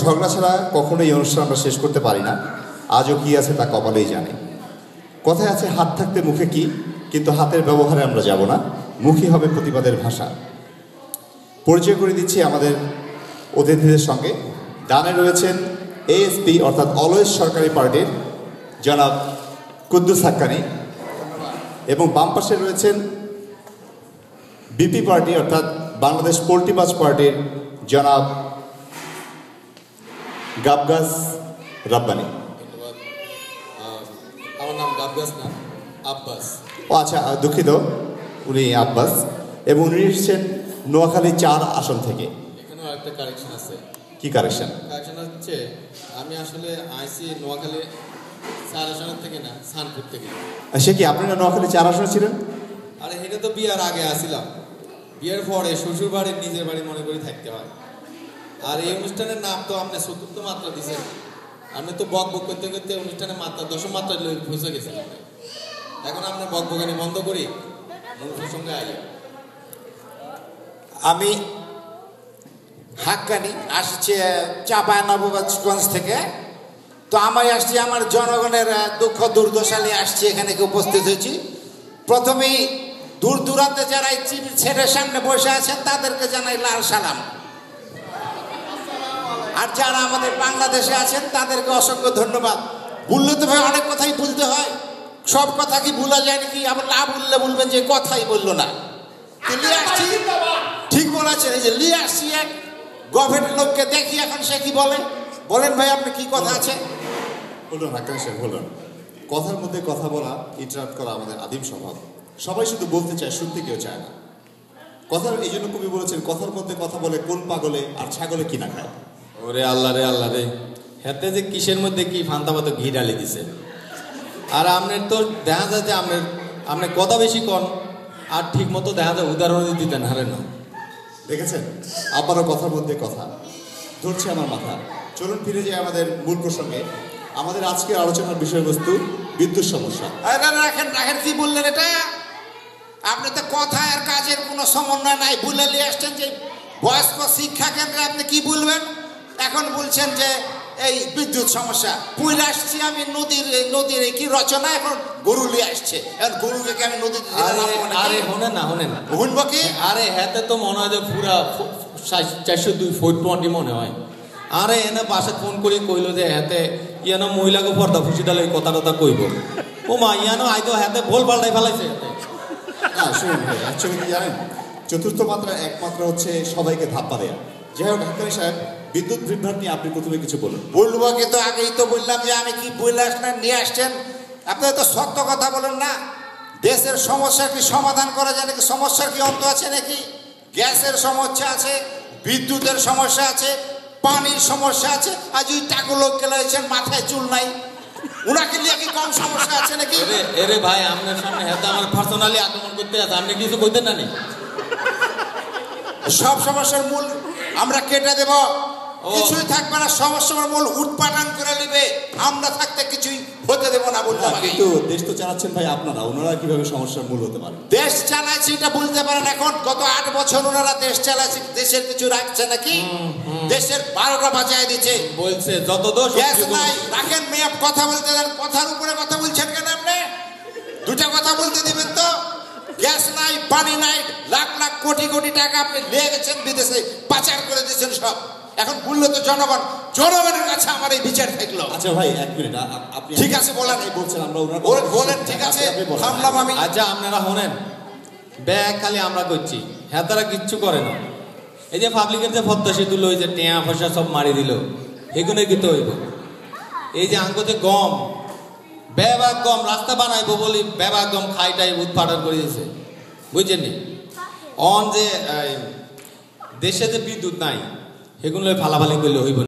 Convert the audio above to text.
ঝগড়া ছাড়া কখনোই এই অনুষ্ঠান আমরা শেষ করতে পারি না। আজও কি আছে তা কপালেই জানে। কথায় আছে হাত থাকতে মুখে কি, কিন্তু হাতের ব্যবহারে আমরা যাব না, মুখই হবে প্রতিবাদের ভাষা। পরিচয় করে দিচ্ছি আমাদের অতিথিদের সঙ্গে। ডানে রয়েছেন এএসপি অর্থাৎ অলওয়েজ সরকারি পার্টির জনাব কুদ্দুস হাক্কানি, এবং বাম পাশে রয়েছেন বিপি পার্টি অর্থাৎ বাংলাদেশ পোল্ট্রিবাজ পার্টির জনাব গাবগাস রাব্বানি। আমার নাম গাবগাস না, আব্বাস। ও আচ্ছা, দুঃখিত, উনি আব্বাস, এবং উনি এসেছেন নোয়াখালী ৪ আসন থেকে। এখানেও একটা কারেকশন আছে। কি কারেকশন? কারেকশন হচ্ছে আমি আসলে আইসি নোয়াখালী ৪ আসনের থেকে না, সানপুর থেকে। সে কি আপনারা নোয়াখালী ৪ আসনে ছিলেন? আরে এটা তো বিয়ার আগে আসিলাম, বিয়ের পরে শ্বশুর বাড়ির নিজের বাড়ি মনে করে থাকতে হয়। আর এই অনুষ্ঠানের নাম তো আপনি চতুর্থ মাত্রা দিচ্ছেন, আপনি তো বক বক করতে করতে অনুষ্ঠানের মাত্রা দশম মাত্রা পৌঁছে গেছেন। এখন আপনি বক বকানি বন্ধ করি মূল প্রসঙ্গে আগে। আমি হাক্কানি আসছি চাঁপাইনবাবগঞ্জ থেকে। তো আমি আসছি আমার জনগণের দুঃখ দুর্দশা নিয়ে আসছি, এখানে উপস্থিত হয়েছি। প্রথমেই দূর দূরান্তে যারা এই টিভির ছেড়ে সামনে বসে আছেন তাদেরকে জানাই লাল সালাম, আর যারা আমাদের বাংলাদেশে আছেন তাদেরকে অসংখ্য ধন্যবাদ। বললে তো ভাই অনেক কথাই বলতে হয়, সব কথা কি ভুলা যায় নাকি? আবার না বললে বলবেন যে কথাই বললো না। আসছি, ঠিক বলেছেন, এই যে লিয়ে আসছি এক গভর্নমেন্ট লোককে, দেখি এখন সে কি বলে। বলেন ভাই, আপনি কি কথা আছে বলুন হাক্কানি সাহেব, বলুন। কথার মধ্যে কথা বলা, ইন্টারাপ্ট করা আমাদের আদিম স্বভাব। সবাই শুধু বলতে চায়, শুনতে কেউ চায় না। কথার এই জন্য কবি বলেছেন, কথার মধ্যে কথা বলে কোন পাগলে আর ছাগলে কিনা খায়। ওরে আল্লাহ রে আল্লাহ রে, হেতে যে কিসের মধ্যে কি ফান্তা পাতা ঘি ডালি দিছে। আর আপনার তো দেখা যায় যে আপনি কথা বেশি কন, আর ঠিক মতো দেখা যায় উদাহরণ দিতেন হারে না। দেখেছেন, আবারও কথার মধ্যে কথা ধরছে আমার মাথা। চলুন ফিরে যাই আমাদের মূল প্রসঙ্গে। আমাদের আজকের আলোচনার বিষয়বস্তু বিদ্যুৎ সমস্যা। রাখেন রাখেন, কি বললেন এটা? আপনি তো কথা আর কাজের কোনো সমন্বয় নাই, ভুলে নিয়ে আসছেন যে বয়স্ক শিক্ষা কেন্দ্রে আপনি কি বলবেন, এখন বলছেন যে এই বিদ্যুৎ সমস্যা। পুইলে আসছি আমি নদীর কি রচনা, এখন গরু নিয়ে আসছে, এখন গরুকে আমি নদীতে আরে হনেন না শুনবো কি? আরে হেতে তো মনে হয় যে পুরা 402 ফুট পয়েন্টই মনে হয়। আরে এনে বাসে ফোন করে কইল যে হেতে ইয়ানো মহিলাকে পর্দা ফুসি ডালে কথা টথা কইব। ও মা ইয়ানো আইতো হেতে ভুল পাল্টাই ফেলাইছে হেতে। না শুনুন ভাই, অ্যাকচুয়ালি কি জানেন, চতুর্থ মাত্রা একমাত্রা হচ্ছে সবাইকে ধাপ্পা দেয়া। যাই হোক হাক্কানি সাহেব, বিদ্যুৎ বিভ্রাট নিয়ে আপনি প্রথমে কিছু বলুন। বলবো, কিন্তু আগেই তো বললাম যে আমি কি বলে আসলেন নিয়ে আসছেন। আপনারা তো সত্য কথা বলেন না। দেশের সমস্যার কি সমাধান করা যায় নাকি? সমস্যার কি অন্ত আছে নাকি? গ্যাসের সমস্যা আছে, বিদ্যুতের সমস্যা আছে, পানির সমস্যা আছে। আজ ওই টাকা লোক গেলেছেন, মাথায় চুল নাই, ওনাকে নিয়ে কি কম সমস্যা আছে নাকি? এরে ভাই, আপনার সামনে হেতে আমার পার্সোনালি আক্রমণ করতে আছে, আপনি কিছু কইতেন না নি? সব সমস্যার মূল আমরা কেটে দেব, কিছুই থাকবে না। সমস্যার মূল উৎপাদন করে নেবে, আমরা থাকতে কিছুই হতে দেব না বললাম। কিন্তু দেশ তো চালাচ্ছেন ভাই আপনারা, ওনারা কিভাবে সমস্যার মূল হতে পারে? দেশ চালাইছে এটা বলতে পারেন। এখন গত 8 বছর ওনারা দেশ চালাইছে, দেশের কিছু রাখছে নাকি? দেশের 12টা বাজায় দিচ্ছে, বলছে যত দোষ। গ্যাস নাই, রাখেন মেয়ে কথা বলতে দেন। কথার উপরে কথা বলছেন কেন আপনি? দুটা কথা বলতে দিবেন তো। গ্যাস নাই, পানি নাই, লাখ লাখ কোটি কোটি টাকা আপনি নিয়ে গেছেন বিদেশে, পাচার করে দিয়েছেন সব। এখন বললো তো জনগণের কাছে আমার এই বিচার থাকলো। আচ্ছা ভাই, 1 মিনিট, আপনি ঠিক আছে বলেন, বলছেন, আমরা বলেন, ঠিক আছে থামলাম আমি। আচ্ছা আপনারা শোনেন, ব্যাগ খালি আমরা করছি, হ্যাঁ তারা কিচ্ছু করে না। এই যে পাবলিকের যে পদ্মা তুলো, ওই যে টেয়া ফসা সব মারি দিল, এগুলো কিন্তু হইব। এই যে আঙ্গ যে গম, বেবাক গম রাস্তা বানাইবো বলি বেবাক গম খাইটাই উৎপাদন করে দিয়েছে, বুঝছেন নি? অন যে দেশে যে বিদ্যুৎ নাই, সেগুলো ফালাফালি করলে হইব।